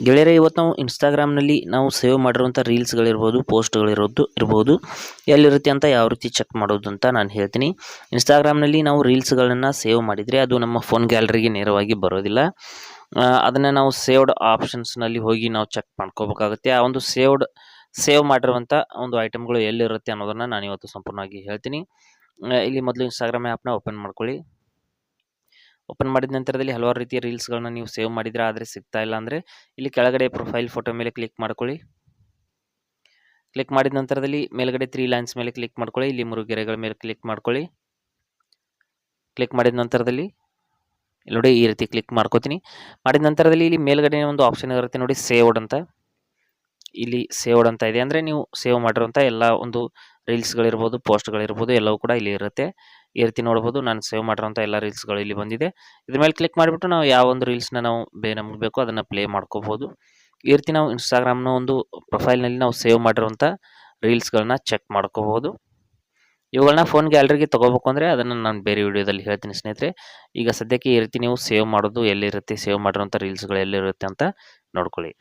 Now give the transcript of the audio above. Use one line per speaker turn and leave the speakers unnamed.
ಗೆಳೆಯರೇ, ಇವತ್ತು ನಾವು ಇನ್ಸ್ಟಾಗ್ರಾಮ್ನಲ್ಲಿ ನಾವು ಸೇವ್ ಮಾಡಿರುವಂಥ ರೀಲ್ಸ್ಗಳಿರ್ಬೋದು, ಇರ್ಬೋದು ಎಲ್ಲಿರುತ್ತೆ ಅಂತ ಯಾವ ರೀತಿ ಚೆಕ್ ಮಾಡೋದು ಅಂತ ನಾನು ಹೇಳ್ತೀನಿ. ಇನ್ಸ್ಟಾಗ್ರಾಮ್ನಲ್ಲಿ ನಾವು ರೀಲ್ಸ್ಗಳನ್ನು ಸೇವ್ ಮಾಡಿದರೆ ಅದು ನಮ್ಮ ಫೋನ್ ಗ್ಯಾಲರಿಗೆ ನೇರವಾಗಿ ಬರೋದಿಲ್ಲ. ಅದನ್ನು ನಾವು ಸೇವ್ಡ್ ಆಪ್ಷನ್ಸ್ನಲ್ಲಿ ಹೋಗಿ ನಾವು ಚೆಕ್ ಮಾಡ್ಕೋಬೇಕಾಗುತ್ತೆ. ಆ ಒಂದು ಸೇವ್ ಮಾಡಿರುವಂಥ ಒಂದು ಐಟಮ್ಗಳು ಎಲ್ಲಿರುತ್ತೆ ಅನ್ನೋದನ್ನು ನಾನು ಇವತ್ತು ಸಂಪೂರ್ಣವಾಗಿ ಹೇಳ್ತೀನಿ. ಇಲ್ಲಿ ಮೊದಲು ಇನ್ಸ್ಟಾಗ್ರಾಮ್ ಆ್ಯಪ್ನ ಓಪನ್ ಮಾಡ್ಕೊಳ್ಳಿ. ಓಪನ್ ಮಾಡಿದ ನಂತರದಲ್ಲಿ ಹಲವಾರು ರೀತಿಯ ರೀಲ್ಸ್ಗಳನ್ನ ನೀವು ಸೇವ್ ಮಾಡಿದ್ರೆ ಆದರೆ ಸಿಗ್ತಾ ಇಲ್ಲ ಅಂದರೆ ಇಲ್ಲಿ ಕೆಳಗಡೆ ಪ್ರೊಫೈಲ್ ಫೋಟೋ ಮೇಲೆ ಕ್ಲಿಕ್ ಮಾಡ್ಕೊಳ್ಳಿ. ಕ್ಲಿಕ್ ಮಾಡಿದ ನಂತರದಲ್ಲಿ ಮೇಲ್ಗಡೆ 3 ಲೈನ್ಸ್ ಮೇಲೆ ಕ್ಲಿಕ್ ಮಾಡ್ಕೊಳ್ಳಿ. ಇಲ್ಲಿ 3 ಗೆರೆಗಳ ಮೇಲೆ ಕ್ಲಿಕ್ ಮಾಡ್ಕೊಳ್ಳಿ. ಕ್ಲಿಕ್ ಮಾಡಿದ ನಂತರದಲ್ಲಿ ಇಲ್ಲಿ ನೋಡಿ ಈ ರೀತಿ ಕ್ಲಿಕ್ ಮಾಡ್ಕೋತೀನಿ. ಮಾಡಿದ ನಂತರದಲ್ಲಿ ಇಲ್ಲಿ ಮೇಲ್ಗಡೆ ಒಂದು ಆಪ್ಷನ್ ಇರುತ್ತೆ ನೋಡಿ, ಸೇವ್ಡ್ ಅಂತ. ಇಲ್ಲಿ ಸೇವ್ಡ್ ಅಂತ ಇದೆ ಅಂದರೆ ನೀವು ಸೇವ್ ಮಾಡಿರುವಂಥ ಎಲ್ಲ ಒಂದು ರೀಲ್ಸ್ಗಳಿರ್ಬೋದು, ಪೋಸ್ಟ್ಗಳಿರ್ಬೋದು ಎಲ್ಲವೂ ಕೂಡ ಇಲ್ಲಿ ಇರುತ್ತೆ. ಈ ರೀತಿ ನೋಡ್ಬೋದು, ನಾನು ಸೇವ್ ಮಾಡಿರೋಂಥ ಎಲ್ಲ ರೀಲ್ಸ್ಗಳು ಇಲ್ಲಿ ಬಂದಿದೆ. ಇದ್ರ ಮೇಲೆ ಕ್ಲಿಕ್ ಮಾಡಿಬಿಟ್ಟು ನಾವು ಯಾವ ಒಂದು ರೀಲ್ಸ್ನ ನಮಗೆ ಬೇಕೋ ಅದನ್ನು ಪ್ಲೇ ಮಾಡ್ಕೋಬೋದು. ಈ ರೀತಿ ನಾವು ಇನ್ಸ್ಟಾಗ್ರಾಮ್ನ ಒಂದು ಪ್ರೊಫೈಲ್ನಲ್ಲಿ ನಾವು ಸೇವ್ ಮಾಡಿರುವಂಥ ರೀಲ್ಸ್ಗಳನ್ನ ಚೆಕ್ ಮಾಡ್ಕೋಬೋದು. ಇವುಗಳನ್ನ ಫೋನ್ ಗ್ಯಾಲರಿಗೆ ತೊಗೋಬೇಕು ಅಂದರೆ ಅದನ್ನು ನಾನು ಬೇರೆ ವಿಡಿಯೋದಲ್ಲಿ ಹೇಳ್ತೀನಿ ಸ್ನೇಹಿತರೆ. ಈಗ ಸದ್ಯಕ್ಕೆ ಈ ರೀತಿ ನೀವು ಸೇವ್ ಮಾಡೋದು ಎಲ್ಲಿರುತ್ತೆ, ಸೇವ್ ಮಾಡಿರೋಂಥ ರೀಲ್ಸ್ಗಳು ಎಲ್ಲಿರುತ್ತೆ ಅಂತ ನೋಡ್ಕೊಳ್ಳಿ.